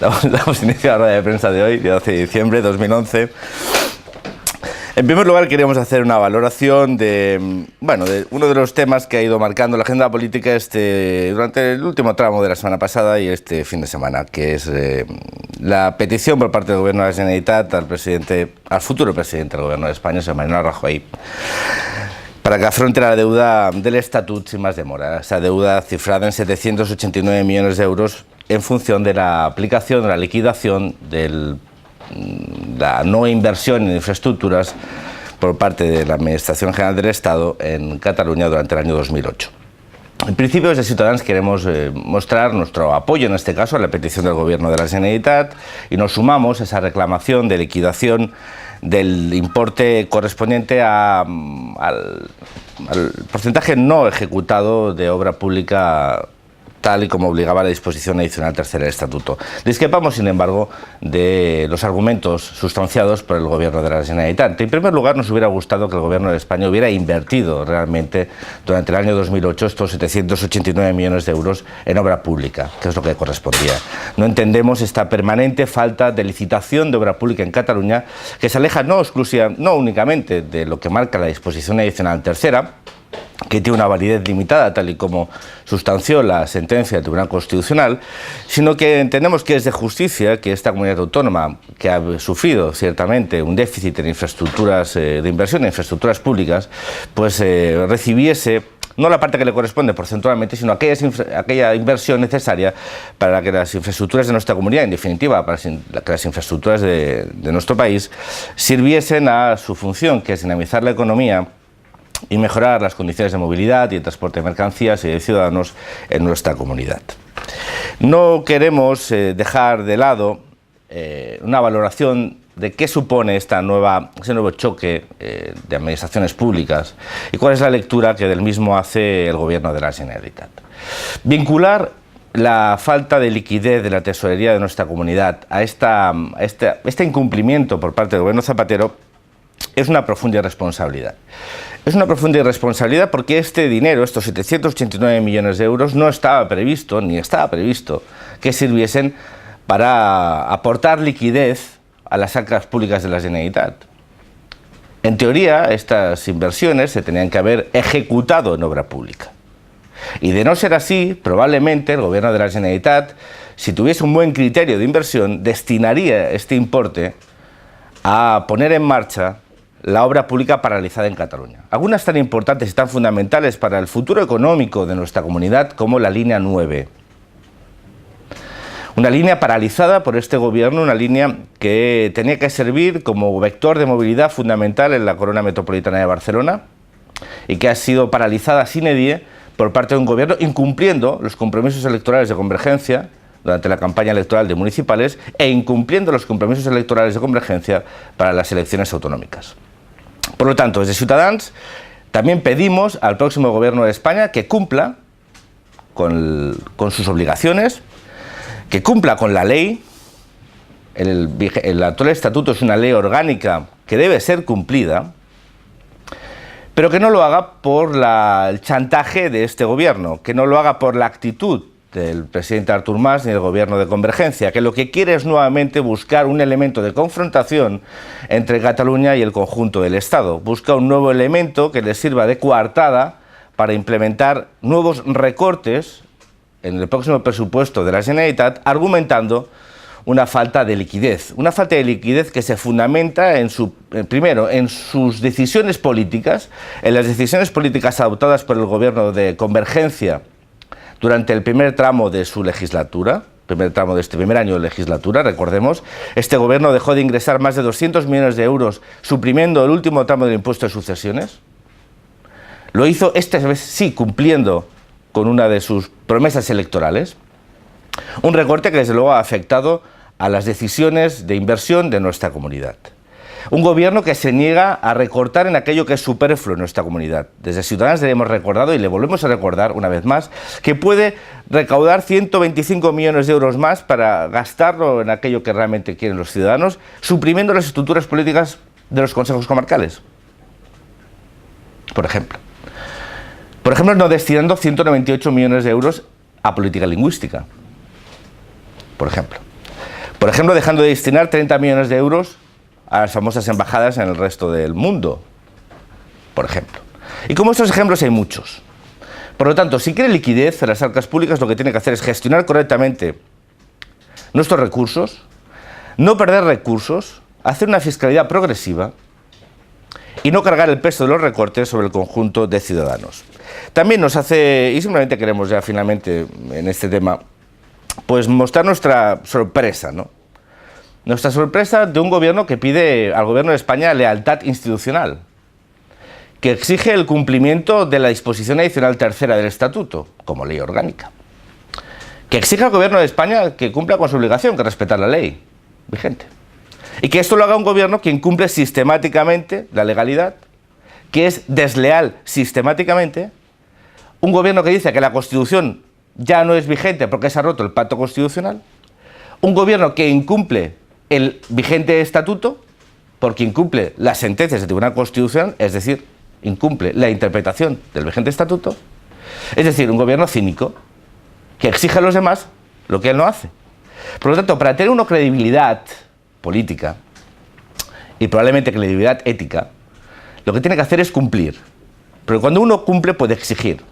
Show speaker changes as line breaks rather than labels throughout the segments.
Damos inicio a la rueda de prensa de hoy, día 12 de diciembre de 2011. En primer lugar, queríamos hacer una valoración de uno de los temas que ha ido marcando la agenda política durante el último tramo de la semana pasada y este fin de semana, que es la petición por parte del Gobierno de la Generalitat al futuro presidente del Gobierno de España, José Manuel Rajoy, para que afronte la deuda del Estatut sin más demora. Esa deuda cifrada en 789 millones de euros en función de la aplicación, de la liquidación de la no inversión en infraestructuras por parte de la Administración General del Estado en Cataluña durante el año 2008. En principio, desde Ciutadans queremos mostrar nuestro apoyo, en este caso, a la petición del Gobierno de la Generalitat y nos sumamos a esa reclamación de liquidación del importe correspondiente al porcentaje no ejecutado de obra pública tal y como obligaba la disposición adicional tercera del Estatuto. Discrepamos, sin embargo, de los argumentos sustanciados por el Gobierno de la Generalitat. En primer lugar, nos hubiera gustado que el Gobierno de España hubiera invertido realmente durante el año 2008 estos 789 millones de euros en obra pública, que es lo que correspondía. No entendemos esta permanente falta de licitación de obra pública en Cataluña, que se aleja no únicamente de lo que marca la disposición adicional tercera, que tiene una validez limitada, tal y como sustanció la sentencia del Tribunal Constitucional, sino que entendemos que es de justicia que esta comunidad autónoma, que ha sufrido ciertamente un déficit en infraestructuras de inversión en infraestructuras públicas, pues recibiese no la parte que le corresponde porcentualmente, sino aquella inversión necesaria para que las infraestructuras de nuestra comunidad, en definitiva, para que las infraestructuras de nuestro país, sirviesen a su función, que es dinamizar la economía y mejorar las condiciones de movilidad y de transporte de mercancías y de ciudadanos en nuestra comunidad. No queremos dejar de lado una valoración de qué supone ese nuevo choque de administraciones públicas y cuál es la lectura que del mismo hace el Gobierno de la Generalitat. Vincular la falta de liquidez de la tesorería de nuestra comunidad a este incumplimiento por parte del Gobierno Zapatero es una profunda irresponsabilidad. Es una profunda irresponsabilidad porque este dinero, estos 789 millones de euros, no estaba previsto, ni estaba previsto, que sirviesen para aportar liquidez a las arcas públicas de la Generalitat. En teoría, estas inversiones se tenían que haber ejecutado en obra pública. Y de no ser así, probablemente el Gobierno de la Generalitat, si tuviese un buen criterio de inversión, destinaría este importe a poner en marcha la obra pública paralizada en Cataluña. Algunas tan importantes y tan fundamentales para el futuro económico de nuestra comunidad como la línea 9. Una línea paralizada por este gobierno, una línea que tenía que servir como vector de movilidad fundamental en la corona metropolitana de Barcelona y que ha sido paralizada sine die por parte de un gobierno incumpliendo los compromisos electorales de convergencia durante la campaña electoral de municipales e incumpliendo los compromisos electorales de convergencia para las elecciones autonómicas. Por lo tanto, desde Ciutadans también pedimos al próximo Gobierno de España que cumpla con sus obligaciones, que cumpla con la ley. El actual estatuto es una ley orgánica que debe ser cumplida, pero que no lo haga por el chantaje de este Gobierno, que no lo haga por la actitud del presidente Artur Mas ni del Gobierno de convergencia, que lo que quiere es nuevamente buscar un elemento de confrontación entre Cataluña y el conjunto del Estado. Busca un nuevo elemento que le sirva de coartada para implementar nuevos recortes en el próximo presupuesto de la Generalitat, argumentando una falta de liquidez. Una falta de liquidez que se fundamenta primero en sus decisiones políticas, en las decisiones políticas adoptadas por el Gobierno de convergencia durante el primer tramo de su legislatura, de este primer año de legislatura. Recordemos, este gobierno dejó de ingresar más de 200 millones de euros suprimiendo el último tramo del impuesto de sucesiones. Lo hizo esta vez sí cumpliendo con una de sus promesas electorales. Un recorte que desde luego ha afectado a las decisiones de inversión de nuestra comunidad. Un gobierno que se niega a recortar en aquello que es superfluo en nuestra comunidad. Desde Ciudadanos le hemos recordado y le volvemos a recordar una vez más que puede recaudar 125 millones de euros más para gastarlo en aquello que realmente quieren los ciudadanos, suprimiendo las estructuras políticas de los consejos comarcales. Por ejemplo, no destinando 198 millones de euros a política lingüística. Por ejemplo. Por ejemplo, dejando de destinar 30 millones de euros a las famosas embajadas en el resto del mundo, por ejemplo. Y como estos ejemplos hay muchos. Por lo tanto, si quiere liquidez en las arcas públicas, lo que tiene que hacer es gestionar correctamente nuestros recursos, no perder recursos, hacer una fiscalidad progresiva y no cargar el peso de los recortes sobre el conjunto de ciudadanos. También nos hace, y simplemente queremos ya finalmente en este tema, pues mostrar nuestra sorpresa, ¿no? Nuestra sorpresa de un gobierno que pide al gobierno de España lealtad institucional, que exige el cumplimiento de la disposición adicional tercera del Estatuto, como ley orgánica, que exige al gobierno de España que cumpla con su obligación, que respetar la ley vigente, y que esto lo haga un gobierno que incumple sistemáticamente la legalidad, que es desleal sistemáticamente, un gobierno que dice que la Constitución ya no es vigente porque se ha roto el pacto constitucional, un gobierno que incumple el vigente estatuto porque incumple las sentencias del Tribunal Constitucional, es decir, incumple la interpretación del vigente estatuto, es decir, un gobierno cínico que exige a los demás lo que él no hace. Por lo tanto, para tener una credibilidad política y probablemente credibilidad ética, lo que tiene que hacer es cumplir. Pero cuando uno cumple puede exigir.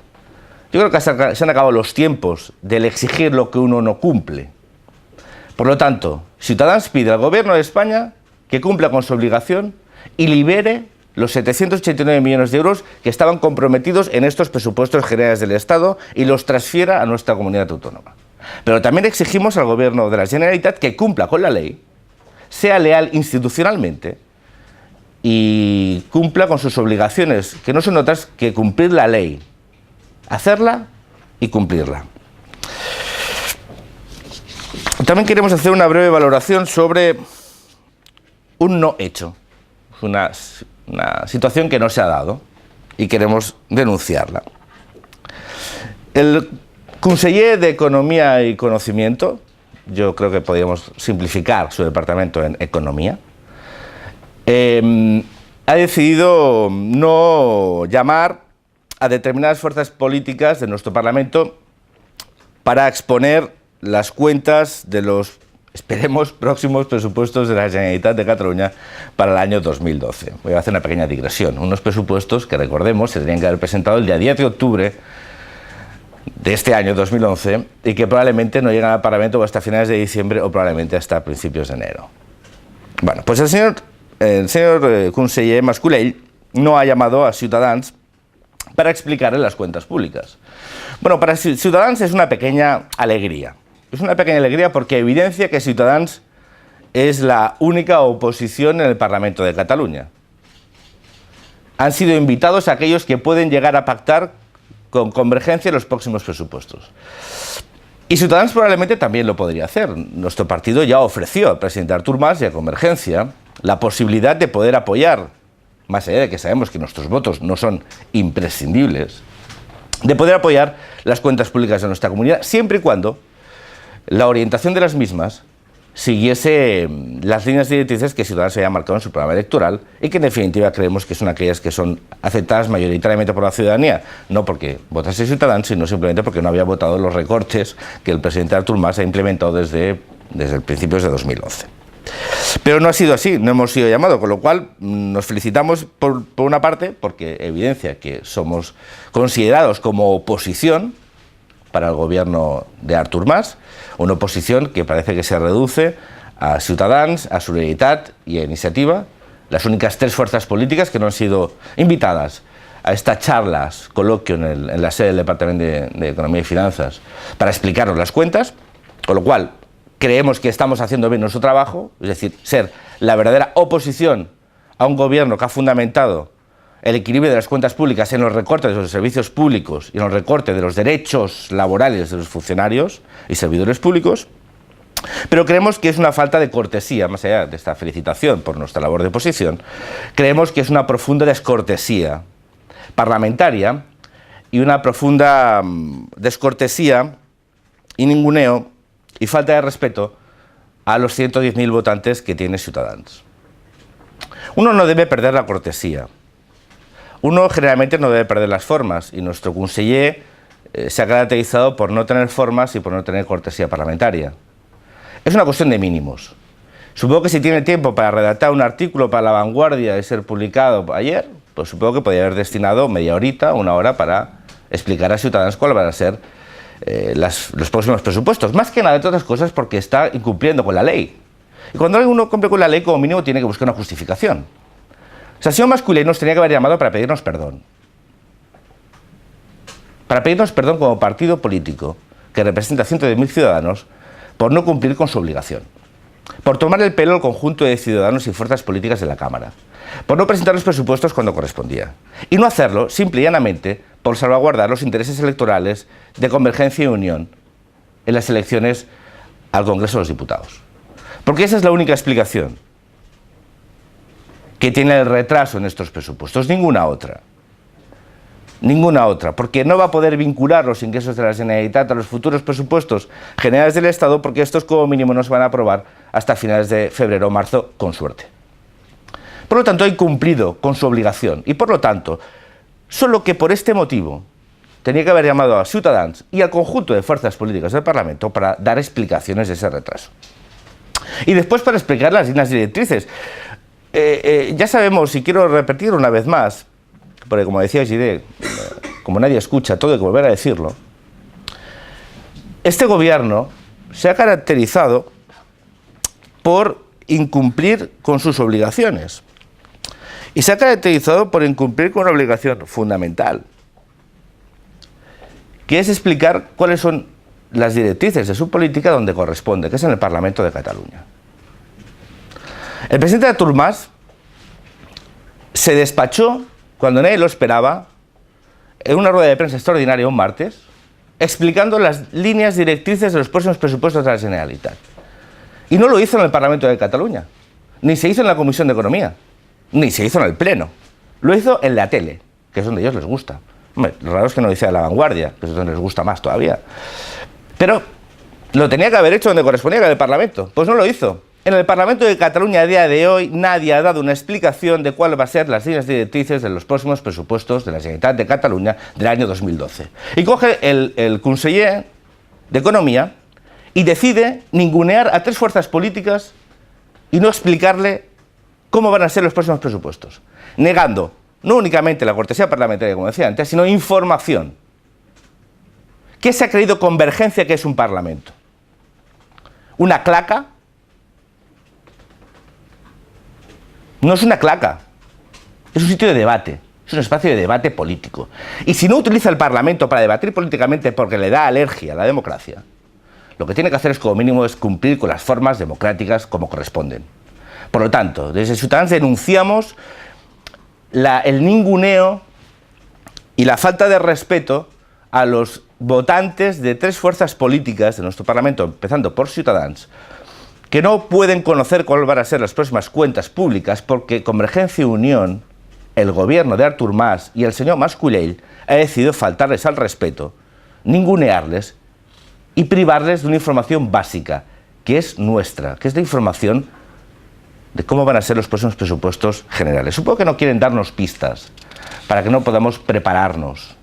Yo creo que se han acabado los tiempos del exigir lo que uno no cumple. Por lo tanto, Ciudadanos pide al gobierno de España que cumpla con su obligación y libere los 789 millones de euros que estaban comprometidos en estos presupuestos generales del Estado y los transfiera a nuestra comunidad autónoma. Pero también exigimos al gobierno de la Generalitat que cumpla con la ley, sea leal institucionalmente y cumpla con sus obligaciones, que no son otras que cumplir la ley, hacerla y cumplirla. También queremos hacer una breve valoración sobre un no hecho, una situación que no se ha dado y queremos denunciarla. El conseller de Economía y Conocimiento, yo creo que podríamos simplificar su departamento en Economía, ha decidido no llamar a determinadas fuerzas políticas de nuestro Parlamento para exponer las cuentas de los, esperemos, próximos presupuestos de la Generalitat de Cataluña para el año 2012. Voy a hacer una pequeña digresión. Unos presupuestos que, recordemos, se tenían que haber presentado el día 10 de octubre de este año 2011 y que probablemente no llegan al Parlamento hasta finales de diciembre o probablemente hasta principios de enero. Bueno, pues el señor conseller Mas-Colell no ha llamado a Ciutadans para explicarle las cuentas públicas. Bueno, para Ciutadans es una pequeña alegría. Es una pequeña alegría porque evidencia que Ciutadans es la única oposición en el Parlamento de Cataluña. Han sido invitados aquellos que pueden llegar a pactar con Convergencia los próximos presupuestos. Y Ciutadans probablemente también lo podría hacer. Nuestro partido ya ofreció al presidente Artur Mas y a Convergencia la posibilidad de poder apoyar, más allá de que sabemos que nuestros votos no son imprescindibles, de poder apoyar las cuentas públicas de nuestra comunidad, siempre y cuando la orientación de las mismas siguiese las líneas directrices que Ciudadanos haya marcado en su programa electoral y que en definitiva creemos que son aquellas que son aceptadas mayoritariamente por la ciudadanía, no porque votase Ciudadanos, sino simplemente porque no había votado los recortes que el presidente Artur Mas ha implementado desde principios de 2011. Pero no ha sido así, no hemos sido llamados, con lo cual nos felicitamos por una parte porque evidencia que somos considerados como oposición para el gobierno de Artur Mas, una oposición que parece que se reduce a Ciutadans, a Solidaritat y a Iniciativa, las únicas tres fuerzas políticas que no han sido invitadas a estas charlas, coloquio en la sede del Departamento de Economía y Finanzas para explicarnos las cuentas, con lo cual creemos que estamos haciendo bien nuestro trabajo, es decir, ser la verdadera oposición a un gobierno que ha fundamentado el equilibrio de las cuentas públicas en los recortes de los servicios públicos y en los recortes de los derechos laborales de los funcionarios y servidores públicos, pero creemos que es una falta de cortesía, más allá de esta felicitación por nuestra labor de oposición, creemos que es una profunda descortesía parlamentaria y una profunda descortesía y ninguneo y falta de respeto a los 110.000 votantes que tiene Ciudadanos. Uno no debe perder la cortesía. Uno generalmente no debe perder las formas y nuestro conseller se ha caracterizado por no tener formas y por no tener cortesía parlamentaria. Es una cuestión de mínimos. Supongo que si tiene tiempo para redactar un artículo para La Vanguardia y ser publicado ayer, pues supongo que podría haber destinado media horita, una hora para explicar a Ciudadanos cuáles van a ser los próximos presupuestos. Más que nada, entre otras cosas, porque está incumpliendo con la ley. Y cuando uno cumple con la ley, como mínimo tiene que buscar una justificación. O sea, el señor Mas-Colell nos tenía que haber llamado para pedirnos perdón. Para pedirnos perdón como partido político que representa a cientos de mil ciudadanos por no cumplir con su obligación. Por tomar el pelo al conjunto de ciudadanos y fuerzas políticas de la Cámara. Por no presentar los presupuestos cuando correspondía. Y no hacerlo, simple y llanamente, por salvaguardar los intereses electorales de Convergencia y Unión en las elecciones al Congreso de los Diputados. Porque esa es la única explicación que tiene el retraso en estos presupuestos, ninguna otra. Ninguna otra, porque no va a poder vincular los ingresos de la Generalitat a los futuros presupuestos generales del Estado, porque estos como mínimo no se van a aprobar hasta finales de febrero o marzo, con suerte. Por lo tanto, ha incumplido con su obligación y por lo tanto, solo que por este motivo tenía que haber llamado a Ciutadans y al conjunto de fuerzas políticas del Parlamento para dar explicaciones de ese retraso. Y después para explicar las líneas directrices. Ya sabemos, y quiero repetir una vez más, porque como decía Gide, como nadie escucha, todo hay que volver a decirlo, este gobierno se ha caracterizado por incumplir con sus obligaciones. Y se ha caracterizado por incumplir con una obligación fundamental, que es explicar cuáles son las directrices de su política donde corresponde, que es en el Parlamento de Cataluña. El presidente Artur Mas se despachó, cuando nadie lo esperaba, en una rueda de prensa extraordinaria un martes, explicando las líneas directrices de los próximos presupuestos de la Generalitat. Y no lo hizo en el Parlamento de Cataluña, ni se hizo en la Comisión de Economía, ni se hizo en el Pleno. Lo hizo en la tele, que es donde a ellos les gusta. Hombre, lo raro es que no lo hice a La Vanguardia, que es donde les gusta más todavía. Pero lo tenía que haber hecho donde correspondía, que era el Parlamento. Pues no lo hizo. En el Parlamento de Cataluña a día de hoy nadie ha dado una explicación de cuáles van a ser las líneas directrices de los próximos presupuestos de la Generalitat de Cataluña del año 2012. Y coge el conseller de Economía y decide ningunear a tres fuerzas políticas y no explicarle cómo van a ser los próximos presupuestos, negando no únicamente la cortesía parlamentaria, como decía antes, sino información. ¿Qué se ha creído Convergencia que es un parlamento? ¿Una claca? No es una claca, es un sitio de debate, es un espacio de debate político. Y si no utiliza el Parlamento para debatir políticamente porque le da alergia a la democracia, lo que tiene que hacer es, como mínimo, es cumplir con las formas democráticas como corresponden. Por lo tanto, desde Ciudadanos denunciamos el ninguneo y la falta de respeto a los votantes de tres fuerzas políticas de nuestro Parlamento, empezando por Ciudadanos, que no pueden conocer cuáles van a ser las próximas cuentas públicas porque Convergencia y Unión, el gobierno de Artur Mas y el señor Mas-Colell ha decidido faltarles al respeto, ningunearles y privarles de una información básica, que es nuestra, que es la información de cómo van a ser los próximos presupuestos generales. Supongo que no quieren darnos pistas para que no podamos prepararnos,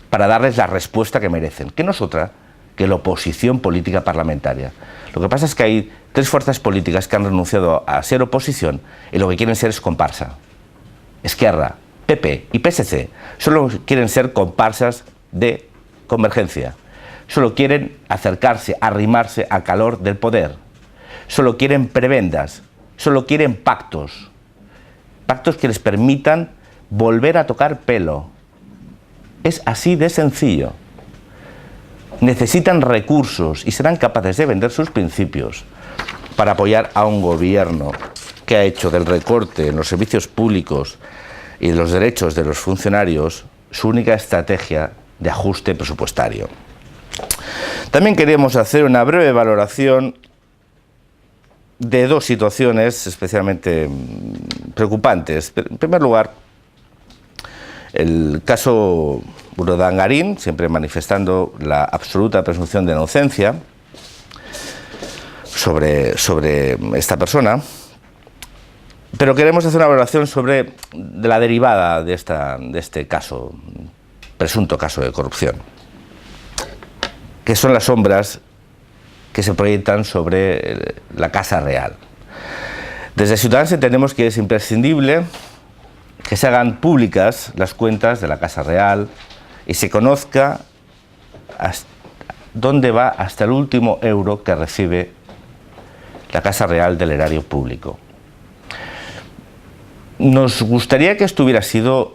para darles la respuesta que merecen, que no es otra que la oposición política parlamentaria. Lo que pasa es que hay tres fuerzas políticas que han renunciado a ser oposición y lo que quieren ser es comparsa. Esquerra, PP y PSC solo quieren ser comparsas de Convergencia. Solo quieren acercarse, arrimarse al calor del poder. Solo quieren prebendas, solo quieren pactos. Pactos que les permitan volver a tocar pelo. Es así de sencillo. Necesitan recursos y serán capaces de vender sus principios para apoyar a un gobierno que ha hecho del recorte en los servicios públicos y de los derechos de los funcionarios su única estrategia de ajuste presupuestario. También queremos hacer una breve valoración de dos situaciones especialmente preocupantes. En primer lugar, el caso Urdangarín, siempre manifestando la absoluta presunción de inocencia sobre esta persona, pero queremos hacer una valoración sobre la derivada de este caso, presunto caso de corrupción, que son las sombras que se proyectan sobre la Casa Real. Desde Ciudadanos entendemos que es imprescindible que se hagan públicas las cuentas de la Casa Real y se conozca dónde va hasta el último euro que recibe la Casa Real del erario público. Nos gustaría que esto hubiera sido,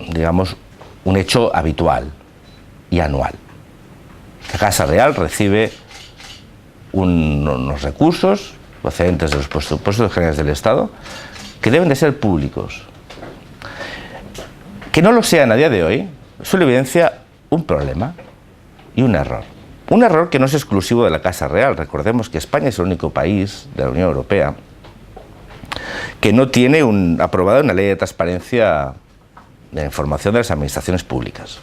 digamos, un hecho habitual y anual. La Casa Real recibe unos recursos procedentes de los presupuestos generales del Estado que deben de ser públicos. Que no lo sean a día de hoy solo evidencia un problema y un error. Un error que no es exclusivo de la Casa Real. Recordemos que España es el único país de la Unión Europea que no tiene aprobada una ley de transparencia de la información de las administraciones públicas.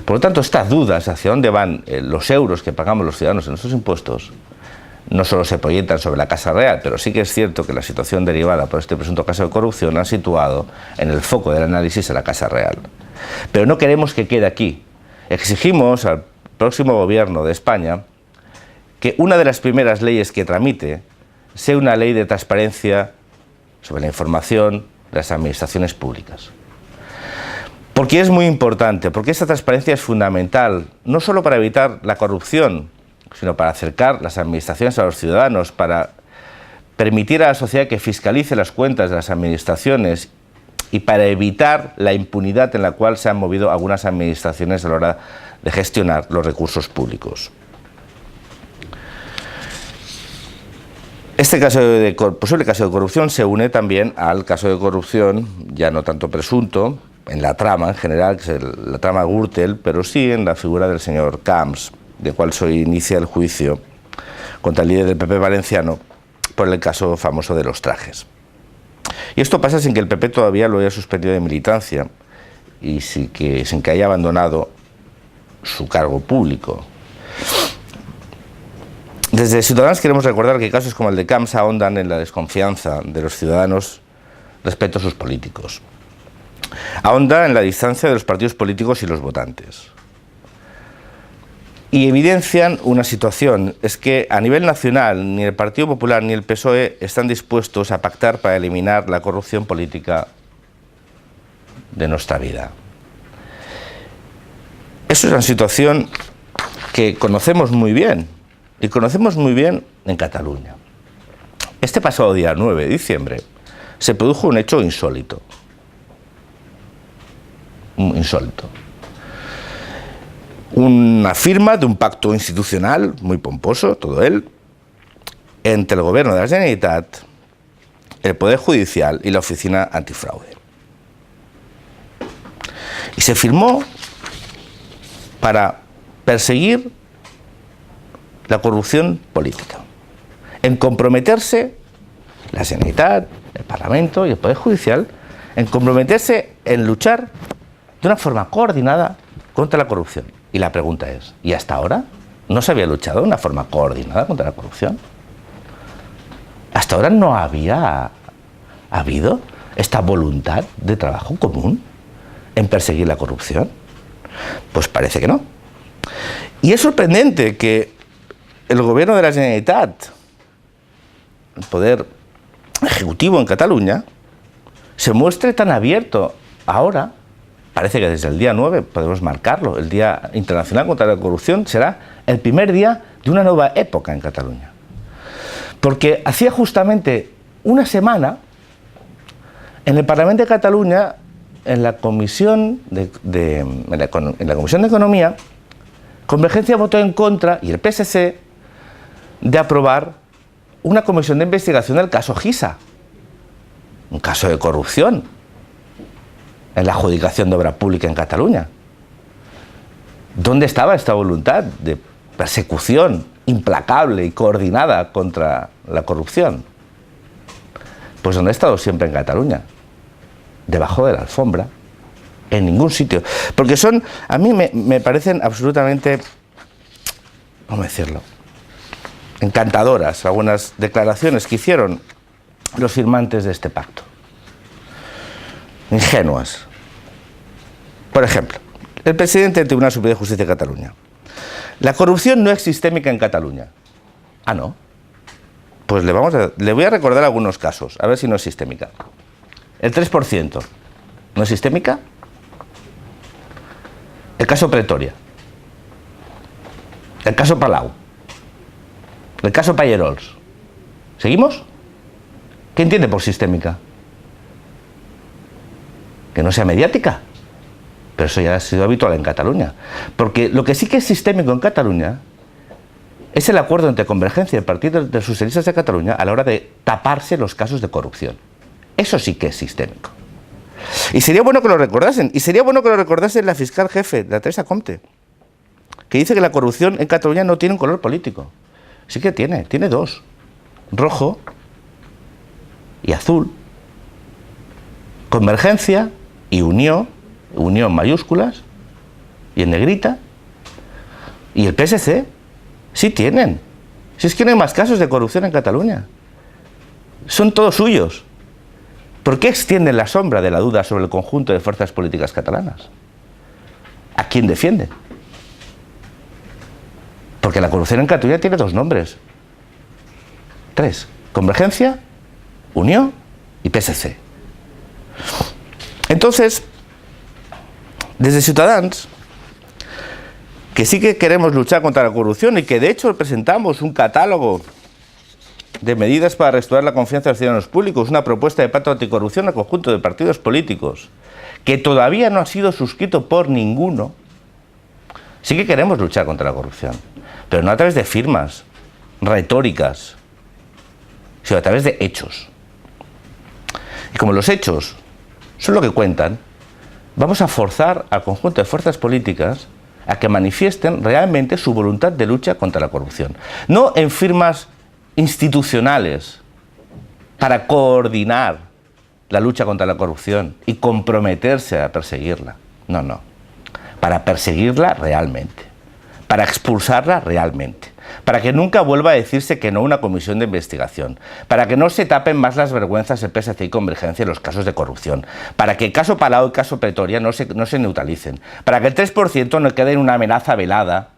Por lo tanto, estas dudas hacia dónde van los euros que pagamos los ciudadanos en nuestros impuestos no solo se proyectan sobre la Casa Real, pero sí que es cierto que la situación derivada por este presunto caso de corrupción ha situado en el foco del análisis a la Casa Real. Pero no queremos que quede aquí. Exigimos al próximo gobierno de España que una de las primeras leyes que tramite sea una ley de transparencia sobre la información de las administraciones públicas. Porque es muy importante, porque esa transparencia es fundamental, no solo para evitar la corrupción, sino para acercar las administraciones a los ciudadanos, para permitir a la sociedad que fiscalice las cuentas de las administraciones y para evitar la impunidad en la cual se han movido algunas administraciones a la hora de gestionar los recursos públicos. Este posible caso de corrupción se une también al caso de corrupción, ya no tanto presunto, en la trama en general, que es la trama Gürtel, pero sí en la figura del señor Camps, de cual se inicia el juicio contra el líder del PP valenciano por el caso famoso de los trajes. Y esto pasa sin que el PP todavía lo haya suspendido de militancia y sin que haya abandonado su cargo público. Desde Ciudadanos queremos recordar que casos como el de Camps ahondan en la desconfianza de los ciudadanos respecto a sus políticos. Ahonda en la distancia de los partidos políticos y los votantes. Y evidencian una situación, es que a nivel nacional ni el Partido Popular ni el PSOE están dispuestos a pactar para eliminar la corrupción política de nuestra vida. Eso es una situación que conocemos muy bien, y conocemos muy bien en Cataluña. Este pasado día 9 de diciembre se produjo un hecho insólito. Una firma de un pacto institucional muy pomposo, todo él, entre el Gobierno de la Generalitat, el Poder Judicial y la Oficina Antifraude. Y se firmó para perseguir la corrupción política, en comprometerse la Generalitat, el Parlamento y el Poder Judicial, en comprometerse en luchar de una forma coordinada contra la corrupción. Y la pregunta es, ¿y hasta ahora no se había luchado de una forma coordinada contra la corrupción? ¿Hasta ahora no había habido esta voluntad de trabajo común en perseguir la corrupción? Pues parece que no. Y es sorprendente que el Gobierno de la Generalitat, el Poder Ejecutivo en Cataluña, se muestre tan abierto ahora. Parece que desde el día 9 podemos marcarlo, el Día Internacional contra la Corrupción será el primer día de una nueva época en Cataluña. Porque hacía justamente una semana, en el Parlamento de Cataluña, en la Comisión de Economía, Convergencia votó en contra, y el PSC, de aprobar una comisión de investigación del caso Gisa, un caso de corrupción en la adjudicación de obra pública en Cataluña. ¿Dónde estaba esta voluntad de persecución implacable y coordinada contra la corrupción? Pues donde ha estado siempre en Cataluña, debajo de la alfombra, en ningún sitio. Porque a mí me parecen absolutamente, ¿cómo decirlo?, encantadoras algunas declaraciones que hicieron los firmantes de este pacto. Ingenuas. Por ejemplo, el presidente del Tribunal Superior de Justicia de Cataluña La corrupción no es sistémica en Cataluña. Ah, ¿no? Pues le voy a recordar algunos casos, a ver si no es sistémica. El 3%, ¿no es sistémica? El caso Pretoria. El caso Palau. El caso Pallerols. ¿Seguimos? ¿Qué entiende por sistémica? Que no sea mediática. Pero eso ya ha sido habitual en Cataluña. Porque lo que sí que es sistémico en Cataluña es el acuerdo entre Convergencia y el Partido de los Socialistas de Cataluña a la hora de taparse los casos de corrupción. Eso sí que es sistémico. Y sería bueno que lo recordasen. Y sería bueno que lo recordase la fiscal jefe, la Teresa Comte, que dice que la corrupción en Cataluña no tiene un color político. Sí que tiene dos. Rojo y azul. Convergencia y Unión mayúsculas, y en negrita, y el PSC, sí tienen. Si es que no hay más casos de corrupción en Cataluña. Son todos suyos. ¿Por qué extienden la sombra de la duda sobre el conjunto de fuerzas políticas catalanas? ¿A quién defienden? Porque la corrupción en Cataluña tiene dos nombres. 3. Convergencia, Unión y PSC. Entonces, desde Ciutadans, que sí que queremos luchar contra la corrupción y que de hecho presentamos un catálogo de medidas para restaurar la confianza de los ciudadanos públicos, una propuesta de pacto anticorrupción al conjunto de partidos políticos, que todavía no ha sido suscrito por ninguno, sí que queremos luchar contra la corrupción, pero no a través de firmas retóricas, sino a través de hechos. Y como los hechos son lo que cuentan, vamos a forzar al conjunto de fuerzas políticas a que manifiesten realmente su voluntad de lucha contra la corrupción. No en firmas institucionales para coordinar la lucha contra la corrupción y comprometerse a perseguirla. No, no. Para perseguirla realmente. Para expulsarla realmente. Para que nunca vuelva a decirse que no a una comisión de investigación, para que no se tapen más las vergüenzas el PSC y Convergencia en los casos de corrupción, para que el caso Palau y el caso Pretoria no se neutralicen, para que el 3% no quede en una amenaza velada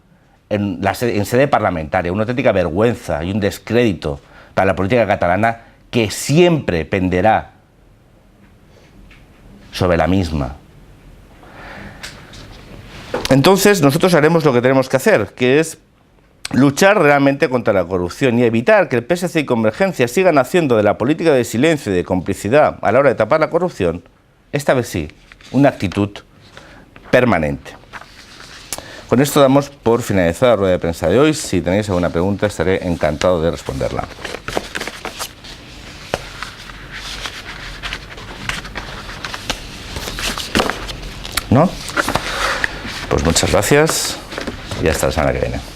en sede parlamentaria, una auténtica vergüenza y un descrédito para la política catalana que siempre penderá sobre la misma. Entonces nosotros haremos lo que tenemos que hacer, que es luchar realmente contra la corrupción y evitar que el PSC y Convergencia sigan haciendo de la política de silencio y de complicidad a la hora de tapar la corrupción, esta vez sí, una actitud permanente. Con esto damos por finalizada la rueda de prensa de hoy. Si tenéis alguna pregunta, estaré encantado de responderla. ¿No? Pues muchas gracias y hasta la semana que viene.